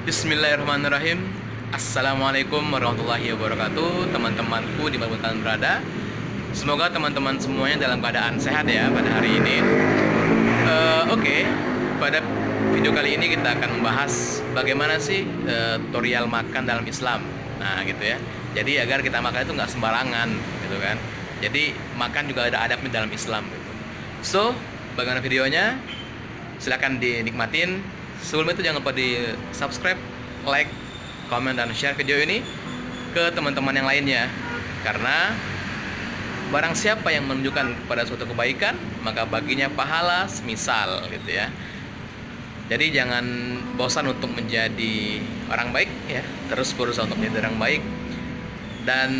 Bismillahirrahmanirrahim. Assalamualaikum warahmatullahi wabarakatuh, teman-temanku di mana kalian berada. Semoga teman-teman semuanya dalam keadaan sehat ya pada hari ini. Oke, pada video kali ini kita akan membahas bagaimana sih tutorial makan dalam Islam. Nah gitu ya. Jadi agar kita makan itu nggak sembarangan gitu kan. Jadi makan juga ada adabnya dalam Islam gitu. So, bagaimana videonya? Silahkan dinikmatin. Sebelum itu jangan lupa di subscribe, like, komen, dan share video ini ke teman-teman yang lainnya. Karena barang siapa yang menunjukkan kepada suatu kebaikan, maka baginya pahala semisal gitu ya. Jadi jangan bosan untuk menjadi orang baik ya, terus berusaha untuk menjadi orang baik. Dan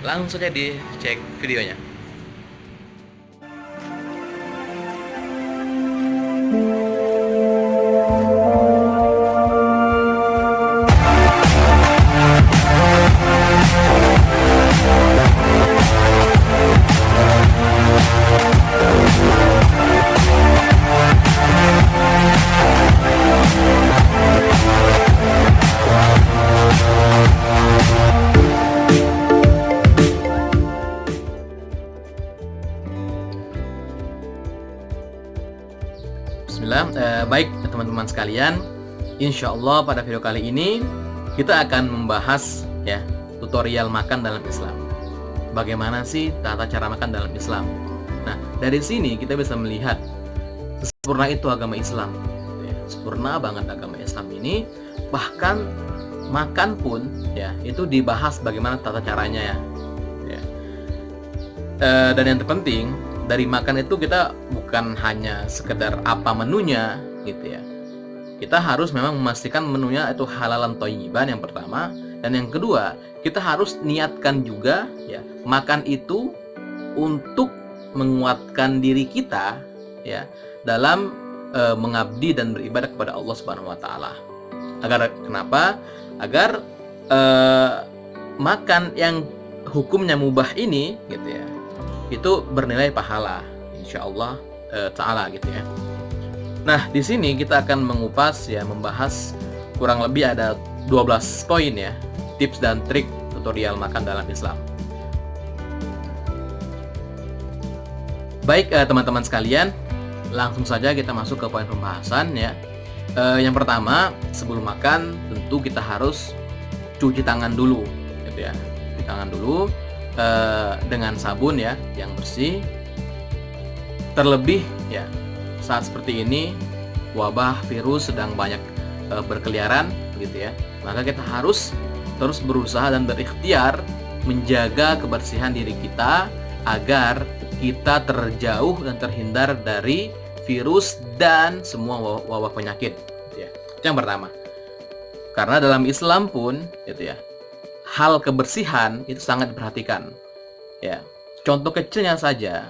langsung saja dicek videonya. Bismillah, baik teman-teman sekalian, insya Allah pada video kali ini kita akan membahas ya tutorial makan dalam Islam. Bagaimana sih tata cara makan dalam Islam? Nah, dari sini kita bisa melihat sempurna itu agama Islam. Ya, sempurna banget agama Islam ini. Bahkan makan pun ya itu dibahas bagaimana tata caranya ya. Dan yang terpenting dari makan itu kita bukan hanya sekedar apa menunya gitu ya. Kita harus memang memastikan menunya itu halalan thayyiban yang pertama, dan yang kedua kita harus niatkan juga ya makan itu untuk menguatkan diri kita ya dalam mengabdi dan beribadah kepada Allah Subhanahu wa taala. Agar kenapa? Agar makan yang hukumnya mubah ini gitu ya, itu bernilai pahala insyaallah taala gitu ya. Nah, di sini kita akan mengupas ya, membahas kurang lebih ada 12 poin ya, tips dan trik tutorial makan dalam Islam. Baik teman-teman sekalian, langsung saja kita masuk ke poin pembahasan ya. Yang pertama, sebelum makan tentu kita harus cuci tangan dulu gitu ya. Cuci tangan dulu dengan sabun ya yang bersih. Terlebih ya saat seperti ini wabah virus sedang banyak berkeliaran gitu ya, maka kita harus terus berusaha dan berikhtiar menjaga kebersihan diri kita agar kita terjauh dan terhindar dari virus dan semua wabah penyakit gitu ya. Itu yang pertama. Karena dalam Islam pun gitu ya, hal kebersihan itu sangat diperhatikan ya. Contoh kecilnya saja,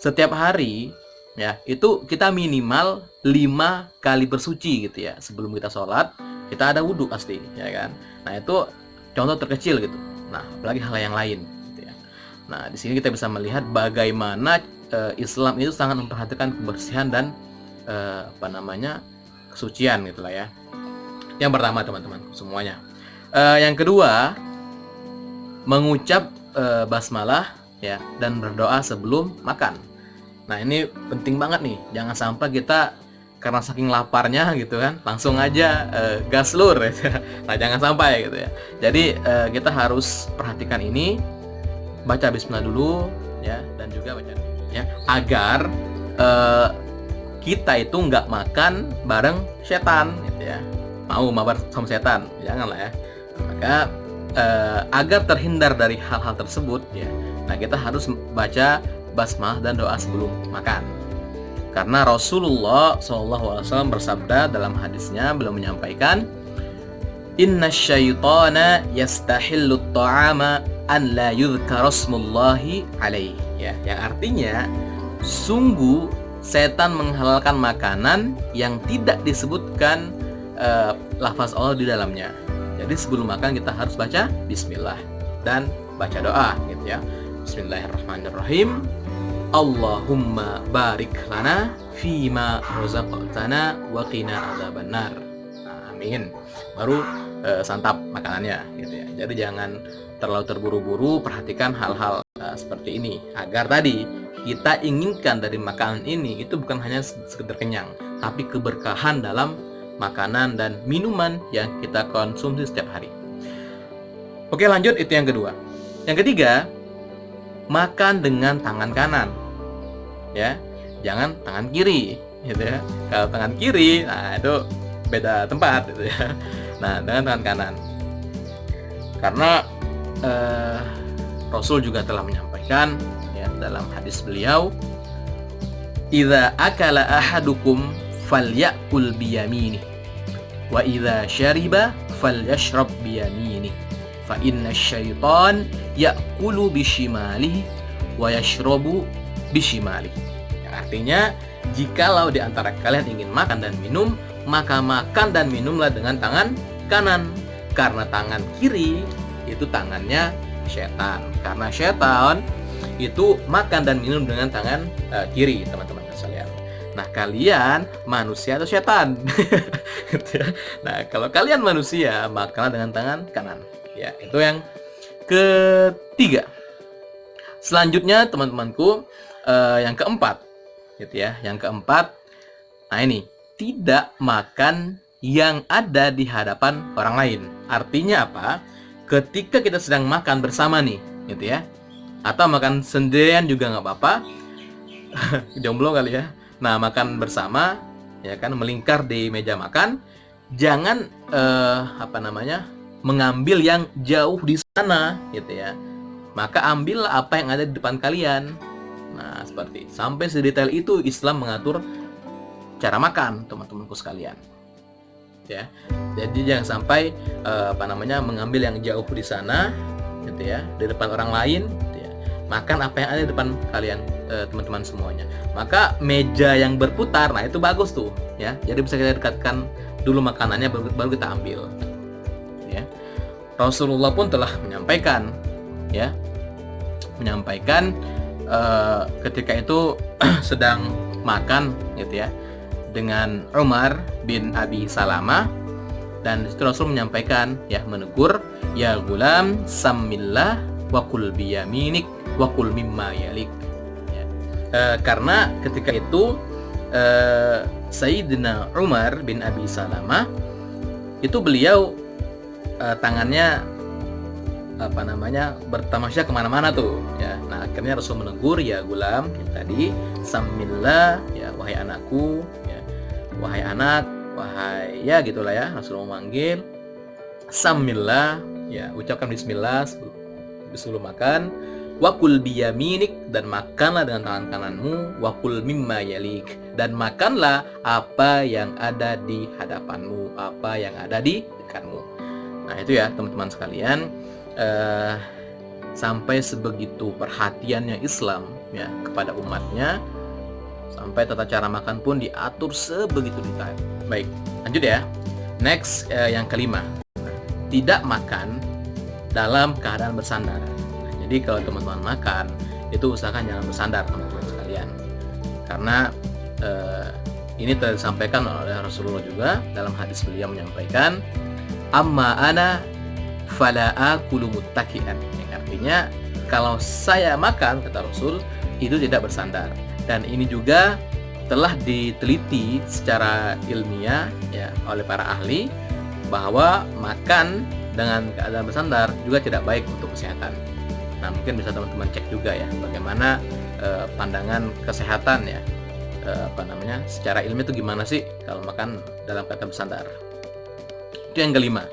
setiap hari ya itu kita minimal 5 kali bersuci gitu ya. Sebelum kita sholat kita ada wudhu pasti ya kan. Nah itu contoh terkecil gitu. Nah apalagi hal yang lain gitu ya. Nah di sini kita bisa melihat bagaimana Islam itu sangat memperhatikan kebersihan dan kesucian gitulah ya. Yang pertama teman-teman semuanya. Yang kedua, mengucap basmalah ya dan berdoa sebelum makan. Nah ini penting banget nih, jangan sampai kita karena saking laparnya gitu kan langsung aja gas lur ya. Nah jangan sampai gitu ya. Jadi kita harus perhatikan ini, baca bismillah dulu ya, dan juga baca ya agar kita itu nggak makan bareng setan gitu ya. Mau mabar sama setan, janganlah ya. Maka agar terhindar dari hal-hal tersebut ya, nah kita harus baca basmalah dan doa sebelum makan. Karena Rasulullah SAW bersabda dalam hadisnya, beliau menyampaikan, Inna syaitana yastahillu ta'ama an la yudhkara smullahi alaih ya, yang artinya sungguh setan menghalalkan makanan yang tidak disebutkan lafaz Allah di dalamnya. Jadi sebelum makan kita harus baca bismillah dan baca doa gitu ya. Bismillahirrahmanirrahim. Allahumma barik lana fima razaqtana wa qina adzabannar. Amin. baru santap makanannya gitu ya. Jadi jangan terlalu terburu-buru, perhatikan hal-hal seperti ini agar tadi kita inginkan dari makanan ini itu bukan hanya sekedar kenyang, tapi keberkahan dalam makanan dan minuman yang kita konsumsi setiap hari. Oke, lanjut, itu yang kedua. Yang ketiga, makan dengan tangan kanan. Ya, jangan tangan kiri, gitu ya. Kalau tangan kiri, nah itu beda tempat, gitu ya. Nah, dengan tangan kanan. Karena Rasul juga telah menyampaikan ya dalam hadis beliau, "Idza akala ahadukum falyakul biyaminih, wa idza syariba falyashrab biyaminih, fa inna syaitan ya'kulu bishimalihi wa yashrabu bishimalihi." Yang artinya, jikalau di antara kalian ingin makan dan minum, maka makan dan minumlah dengan tangan kanan, karena tangan kiri itu tangannya setan. Karena setan itu makan dan minum dengan tangan kiri, teman-teman sekalian. Nah, kalian manusia atau setan? Gitu ya. Nah, kalau kalian manusia, makanlah dengan tangan kanan. Ya, itu yang ketiga. Selanjutnya, teman-temanku, yang keempat, gitu ya. Yang keempat, nah ini, tidak makan yang ada di hadapan orang lain. Artinya apa? Ketika kita sedang makan bersama nih, gitu ya, atau makan sendirian juga nggak apa-apa, jomblo kali ya. Nah, makan bersama, ya kan, melingkar di meja makan, jangan mengambil yang jauh di sana, gitu ya. Maka ambillah apa yang ada di depan kalian. Nah, seperti sampai sedetail itu Islam mengatur cara makan, teman-temanku sekalian. Ya, jadi jangan sampai mengambil yang jauh di sana, gitu ya, di depan orang lain, gitu ya. Makan apa yang ada di depan kalian, teman-teman semuanya. Maka meja yang berputar, nah itu bagus tuh, ya. Jadi bisa kita dekatkan dulu makanannya, baru kita ambil. Ya. Rasulullah pun telah menyampaikan, ya, ketika itu sedang makan, gitu ya, dengan Umar bin Abi Salamah, dan itu Rasul menyampaikan, ya, menegur, "Ya gulam, samillah wa kul biyaminik wa kul mimma yalik." Ya. Karena ketika itu Sayyidina Umar bin Abi Salamah itu beliau tangannya bertamasya kemana-mana tuh, ya. Nah, akhirnya Rasul menegur, "Ya gulam," tadi, "samillah," ya, wahai anakku, ya, wahai anak, wahai, ya gitulah ya, Rasul memanggil, "samillah," ya, ucapkan bismillah sebelum makan, "wakul biyaminik," dan makanlah dengan tangan kananmu, "wakul mimma yalik," dan makanlah apa yang ada di hadapanmu, apa yang ada di dekatmu. Nah, itu ya, teman-teman sekalian, sampai sebegitu perhatiannya Islam, ya, kepada umatnya, sampai tata cara makan pun diatur sebegitu detail. Baik, lanjut ya. Next, yang kelima, tidak makan dalam keadaan bersandar. Nah, jadi kalau teman-teman makan, itu usahakan jangan bersandar, teman-teman sekalian, karena ini disampaikan oleh Rasulullah juga dalam hadis beliau menyampaikan, "Amma ana fala akulu muttaki'an," yang artinya, kalau saya makan, kata Rasul, itu tidak bersandar. Dan ini juga telah diteliti secara ilmiah, ya, oleh para ahli, bahwa makan dengan keadaan bersandar juga tidak baik untuk kesehatan. Nah, mungkin bisa teman-teman cek juga ya, bagaimana pandangan kesehatan, ya, secara ilmiah itu gimana sih kalau makan dalam keadaan bersandar. Itu yang kelima.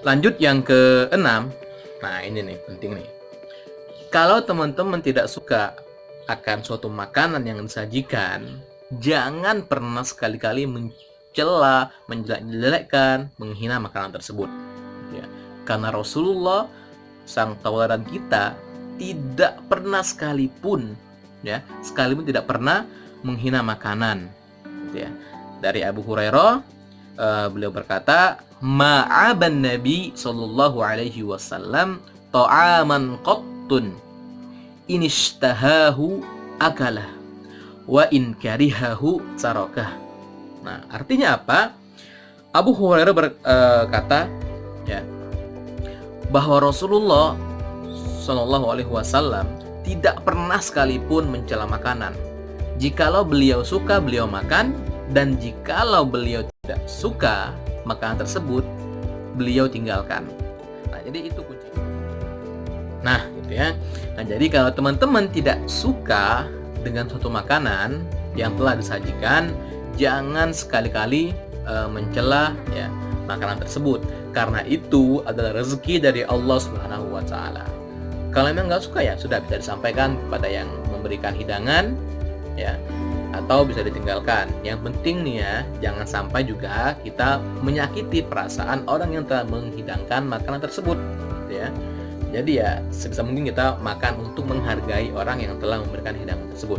Lanjut yang keenam. Nah, ini nih penting nih. Kalau teman-teman tidak suka akan suatu makanan yang disajikan, jangan pernah sekali-kali mencela, menjelek-jelekkan, menghina makanan tersebut, ya. Karena Rasulullah, sang tauladan kita, tidak pernah sekalipun tidak pernah menghina makanan, gitu ya. Dari Abu Hurairah, beliau berkata, "Ma'aban Nabi sallallahu alaihi wasallam ta'aman qattun inishtahahu akalah wa in karihahu sarakah." Nah, artinya apa? Abu Hurairah berkata ya, bahwa Rasulullah Shallallahu Alaihi Wasallam tidak pernah sekalipun mencela makanan. Jikalau beliau suka, beliau makan, dan jikalau beliau tidak suka makanan tersebut, beliau tinggalkan. Nah, jadi itu kunci. Nah, gitu ya. Nah, jadi kalau teman-teman tidak suka dengan suatu makanan yang telah disajikan, jangan sekali-kali mencela ya makanan tersebut, karena itu adalah rezeki dari Allah Subhanahu wa taala. Kalau memang nggak suka ya sudah, bisa disampaikan kepada yang memberikan hidangan ya, atau bisa ditinggalkan. Yang penting nih ya, jangan sampai juga kita menyakiti perasaan orang yang telah menghidangkan makanan tersebut gitu ya. Jadi ya sebisa mungkin kita makan untuk menghargai orang yang telah memberikan hidangan tersebut.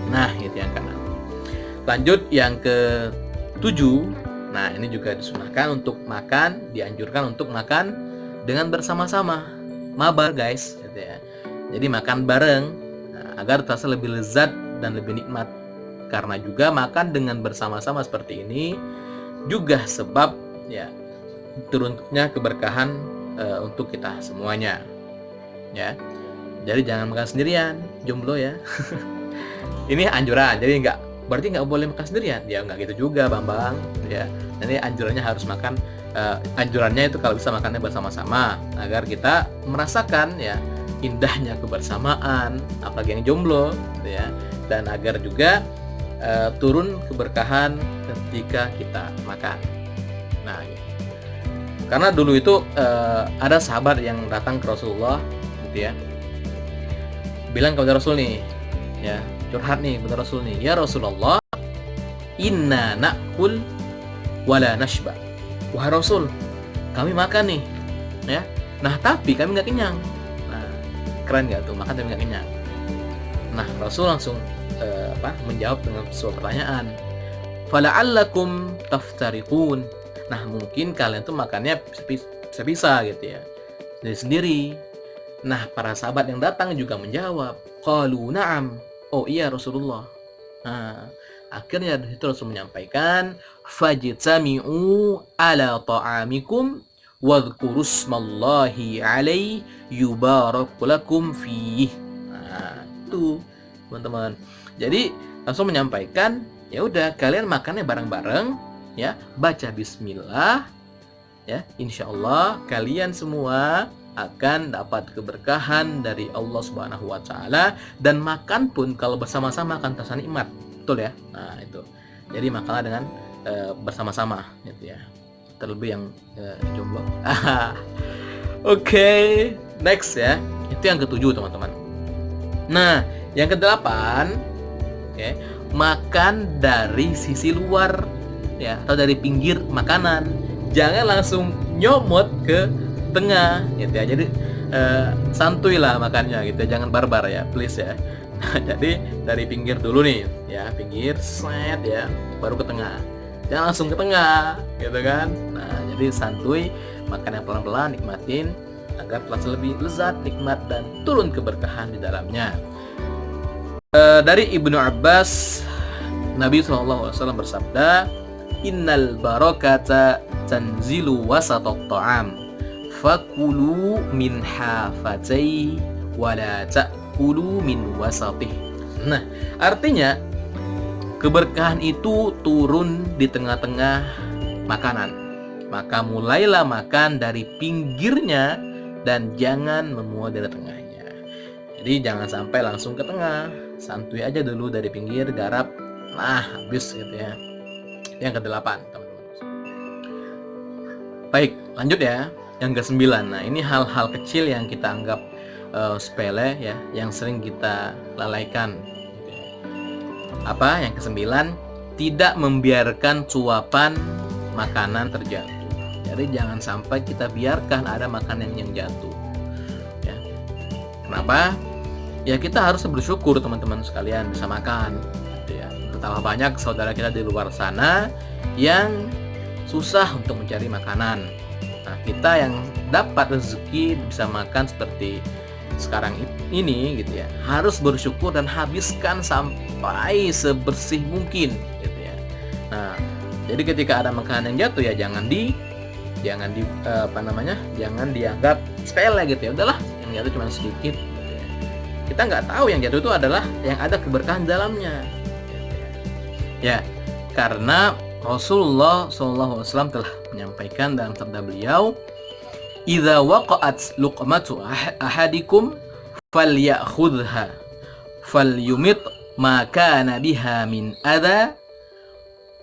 Nah, itu yang keenam. Lanjut yang ke-7. Nah, ini juga disunahkan untuk makan, dianjurkan untuk makan dengan bersama-sama. Mabar guys gitu ya. Jadi makan bareng agar terasa lebih lezat dan lebih nikmat. Karena juga makan dengan bersama-sama seperti ini juga sebab ya turunnya keberkahan untuk kita semuanya ya. Jadi jangan makan sendirian, jomblo ya. Ini anjuran, jadi berarti nggak boleh makan sendirian ya, nggak gitu juga Bambang ya. Jadi anjurannya harus makan, anjurannya itu kalau bisa makannya bersama-sama agar kita merasakan ya indahnya kebersamaan, apalagi yang jomblo gitu ya, dan agar juga turun keberkahan ketika kita makan. Nah gitu. Karena dulu itu ada sahabat yang datang ke Rasulullah gitu ya, bilang kepada Rasul nih ya, curhat nih kepada Rasul nih, ya Rasulullah, inna na'kul wala nashba. Wahai Rasul, kami makan nih ya, nah tapi kami nggak kenyang. Nah, keren nggak tuh, makan tapi nggak kenyang. Nah, Rasul langsung menjawab dengan sebuah pertanyaan, fala'allakum taftariqun. Nah, mungkin kalian tuh makannya bisa gitu ya, sendiri. Nah, para sahabat yang datang juga menjawab, qalu na'am. Oh iya Rasulullah. Nah, akhirnya itu Rasul menyampaikan, fajtami'u ala ta'amikum wadhkurusmallahi alaihi yubarak lakum fihi. Nah, itu teman-teman. Jadi Rasul menyampaikan, ya udah kalian makannya bareng-bareng ya, baca bismillah ya, insyaallah kalian semua akan dapat keberkahan dari Allah Subhanahu wa taala, dan makan pun kalau bersama-sama akan terasa nikmat. Betul ya? Nah, itu. Jadi makanlah dengan bersama-sama gitu ya. Terlebih yang jomblo. Oke, next ya. Itu yang ke-7 teman-teman. Nah, yang ke-8 okay, makan dari sisi luar ya, atau dari pinggir makanan. Jangan langsung nyomot ke tengah gitu ya. Jadi santuy lah makannya gitu ya, jangan barbar ya, please ya. Jadi dari pinggir dulu nih ya, pinggir set ya, baru ke tengah. Jangan langsung ke tengah gitu kan. Nah, jadi santuy, makan yang pelan-pelan, nikmatin agar terasa lebih lezat, nikmat, dan turun keberkahan di dalamnya. Dari Ibnu Abbas, Nabi SAW bersabda, innal barakata tanzilu wasatat ta'am fakulu min hafatai wala ta'kulu min wasatih. Nah, artinya keberkahan itu turun di tengah-tengah makanan. Maka mulailah makan dari pinggirnya dan jangan memulai dari tengahnya. Jadi jangan sampai langsung ke tengah, santuy aja dulu dari pinggir, garap, nah habis gitu ya. Yang ke-8 teman-teman. Baik, lanjut ya. Yang ke-9. Nah, ini hal-hal kecil yang kita anggap sepele ya, yang sering kita lalaikan. Apa? Yang ke-9, tidak membiarkan suapan makanan terjatuh. Jadi jangan sampai kita biarkan ada makanan yang jatuh. Ya. Kenapa? Ya kita harus bersyukur teman-teman sekalian bisa makan. Gitu ya. Betapa banyak saudara kita di luar sana yang susah untuk mencari makanan. Nah, kita yang dapat rezeki bisa makan seperti sekarang ini gitu ya, harus bersyukur dan habiskan sampai sebersih mungkin gitu ya. Nah, Jadi ketika ada makanan yang jatuh ya jangan jangan dianggap sepele gitu ya. Udahlah, yang jatuh cuma sedikit gitu ya. Kita nggak tahu yang jatuh itu adalah yang ada keberkahan dalamnya. Gitu ya. Karena Rasulullah SAW telah menyampaikan dalam sabda beliau, "Idza waqa'at luqmatu ahadikum falyakhudha falyumit ma kana biha min adza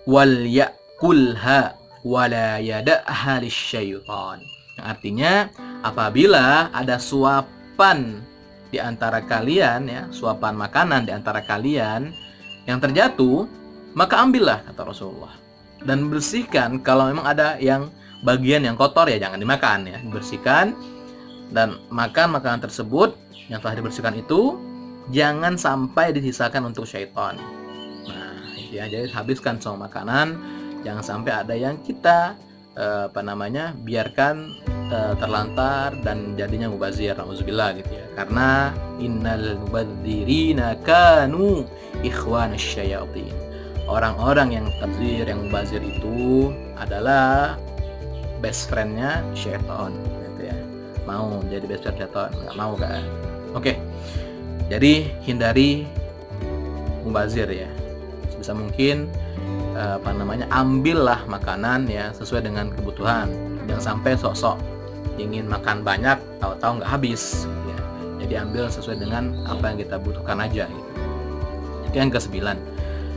wal yakulha wala yada'ha lisyaitan." Yang artinya apabila ada suapan di antara kalian ya, suapan makanan di antara kalian yang terjatuh, maka ambillah, kata Rasulullah, dan bersihkan. Kalau memang ada yang bagian yang kotor ya jangan dimakan ya, dibersihkan dan makan makanan tersebut yang telah dibersihkan itu, jangan sampai disisakan untuk syaitan. Nah, ya, jadi habiskan semua makanan, jangan sampai ada yang kita biarkan terlantar dan jadinya mubazir, nauzubillah gitu ya. Karena innal mubadzirina kanu ikhwanasy syayatin. Orang-orang yang tabzir, yang mubazir itu adalah best friend-nya syaitan gitu ya. Mau jadi best friend syaitan? Nggak mau kan? Oke. Jadi hindari mubazir ya. Sebisa mungkin ambillah makanan ya sesuai dengan kebutuhan. Jangan sampai sok-sok ingin makan banyak tahu-tahu nggak habis gitu ya. Jadi ambil sesuai dengan apa yang kita butuhkan aja gitu. Itu yang ke-9.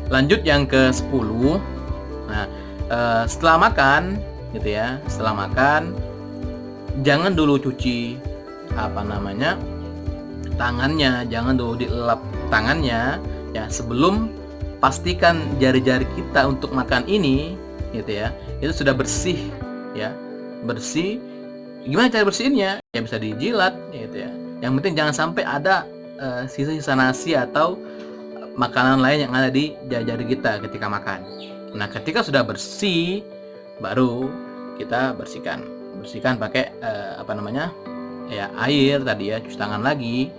Lanjut yang ke-10. Nah, setelah makan gitu ya, setelah makan jangan dulu cuci tangannya, jangan dulu dielap tangannya ya, sebelum pastikan jari-jari kita untuk makan ini gitu ya, itu sudah bersih ya. Bersih. Gimana cara bersihinnya? Ya bisa dijilat gitu ya. Yang penting jangan sampai ada sisa-sisa nasi atau makanan lain yang ada di jari-jari kita ketika makan. Nah, ketika sudah bersih, baru kita bersihkan pakai air tadi ya, cuci tangan lagi,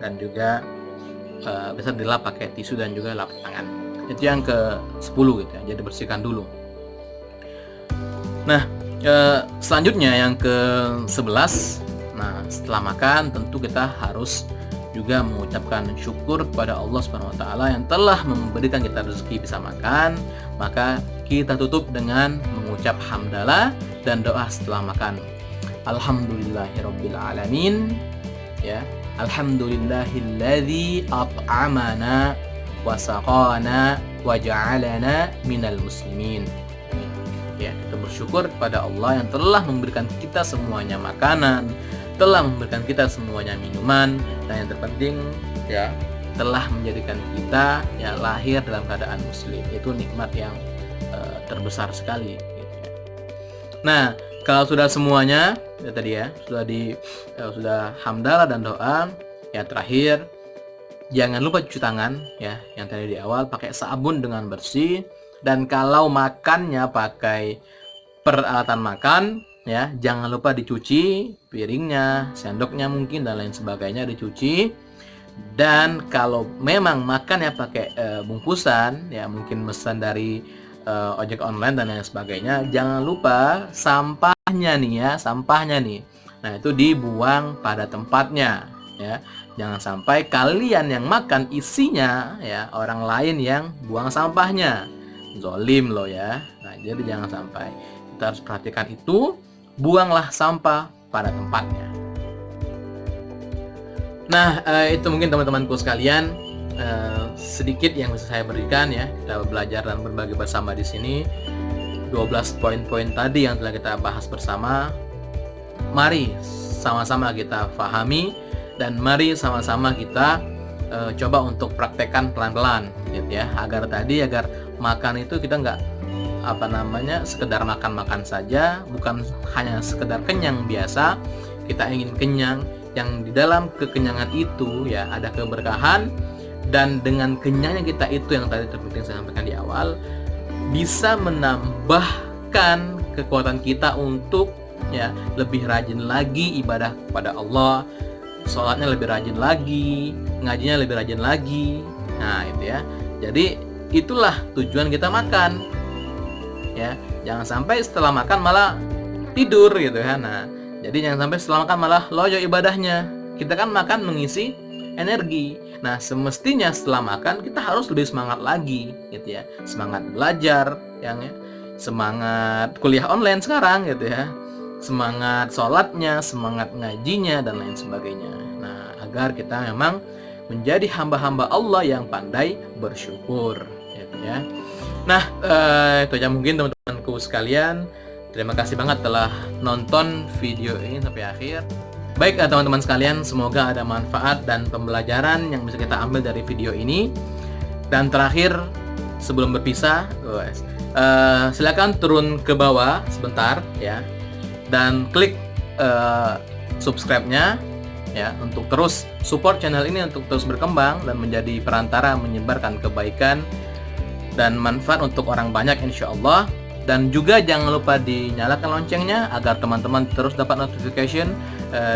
dan juga bisa dilap pakai tisu dan juga lap tangan. Itu yang ke-10 gitu ya, jadi bersihkan dulu. Nah, selanjutnya yang ke-11. Nah, setelah makan tentu kita harus juga mengucapkan syukur kepada Allah Subhanahu wa taala yang telah memberikan kita rezeki bisa makan. Maka kita tutup dengan mengucap hamdalah dan doa setelah makan. Alhamdulillahirabbil alamin ya. Alhamdulillahilladzi at'amana wa saqana wa ja'alana minal muslimin. Ya, kita bersyukur kepada Allah yang telah memberikan kita semuanya makanan, telah memberikan kita semuanya minuman, dan yang terpenting ya, telah menjadikan kita ya lahir dalam keadaan muslim. Itu nikmat yang terbesar sekali gitu ya. Nah, kalau sudah semuanya ya tadi ya, sudah hamdalah dan doa, ya terakhir jangan lupa cuci tangan ya, yang tadi di awal pakai sabun dengan bersih. Dan kalau makannya pakai peralatan makan ya, jangan lupa dicuci piringnya, sendoknya mungkin dan lain sebagainya dicuci. Dan kalau memang makannya pakai bungkusan ya, mungkin pesan dari ojek online dan lain sebagainya, jangan lupa sampahnya nih. Nah, itu dibuang pada tempatnya ya. Jangan sampai kalian yang makan isinya ya, orang lain yang buang sampahnya. Zolim loh ya. Nah, jadi jangan sampai. Kita harus perhatikan itu. Buanglah sampah pada tempatnya. Nah, itu mungkin teman-temanku sekalian sedikit yang bisa saya berikan ya. Kita belajar dan berbagi bersama di sini. 12 poin-poin tadi yang telah kita bahas bersama. Mari sama-sama kita pahami dan mari sama-sama kita coba untuk praktekkan pelan-pelan gitu ya, agar makan itu kita nggak sekedar makan saja, bukan hanya sekedar kenyang biasa. Kita ingin kenyang, yang di dalam kekenyangan itu ya ada keberkahan, dan dengan kenyangnya kita itu yang tadi terpenting saya sampaikan di awal, bisa menambahkan kekuatan kita untuk ya lebih rajin lagi ibadah kepada Allah, sholatnya lebih rajin lagi, ngajinya lebih rajin lagi. Nah itu ya, jadi itulah tujuan kita makan ya. Jangan sampai setelah makan malah tidur gitu kan. Nah, jadi jangan sampai setelah makan malah loyo ibadahnya. Kita kan makan mengisi energi. Nah, semestinya setelah makan kita harus lebih semangat lagi gitu ya. Semangat belajar yang ya. Semangat kuliah online sekarang gitu ya. Semangat sholatnya, semangat ngajinya dan lain sebagainya. Nah, agar kita memang menjadi hamba-hamba Allah yang pandai bersyukur gitu ya. Nah, itu aja mungkin teman-temanku sekalian. Terima kasih banget telah nonton video ini sampai akhir. Baik teman-teman sekalian, semoga ada manfaat dan pembelajaran yang bisa kita ambil dari video ini. Dan terakhir, sebelum berpisah, silakan turun ke bawah sebentar ya, dan klik subscribe-nya ya, untuk terus support channel ini untuk terus berkembang dan menjadi perantara menyebarkan kebaikan dan manfaat untuk orang banyak insya Allah. Dan juga jangan lupa dinyalakan loncengnya agar teman-teman terus dapat notification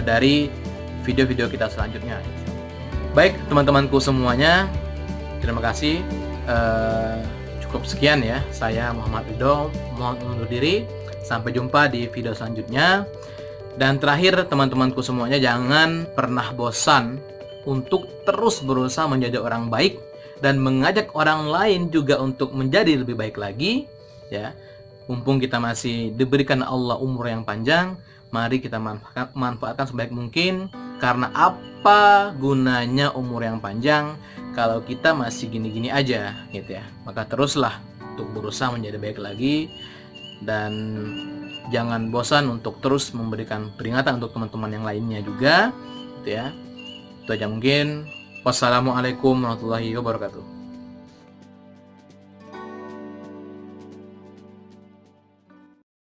dari video-video kita selanjutnya. Baik teman-temanku semuanya, terima kasih. Cukup sekian ya, saya Muhammad Ridho mohon undur diri. Sampai jumpa di video selanjutnya. Dan terakhir teman-temanku semuanya, jangan pernah bosan untuk terus berusaha menjadi orang baik dan mengajak orang lain juga untuk menjadi lebih baik lagi ya. Mumpung kita masih diberikan Allah umur yang panjang, mari kita manfaatkan sebaik mungkin. Karena apa gunanya umur yang panjang kalau kita masih gini-gini aja gitu ya. Maka teruslah untuk berusaha menjadi baik lagi, dan jangan bosan untuk terus memberikan peringatan untuk teman-teman yang lainnya juga gitu ya. Itu aja mungkin. Wassalamualaikum warahmatullahi wabarakatuh.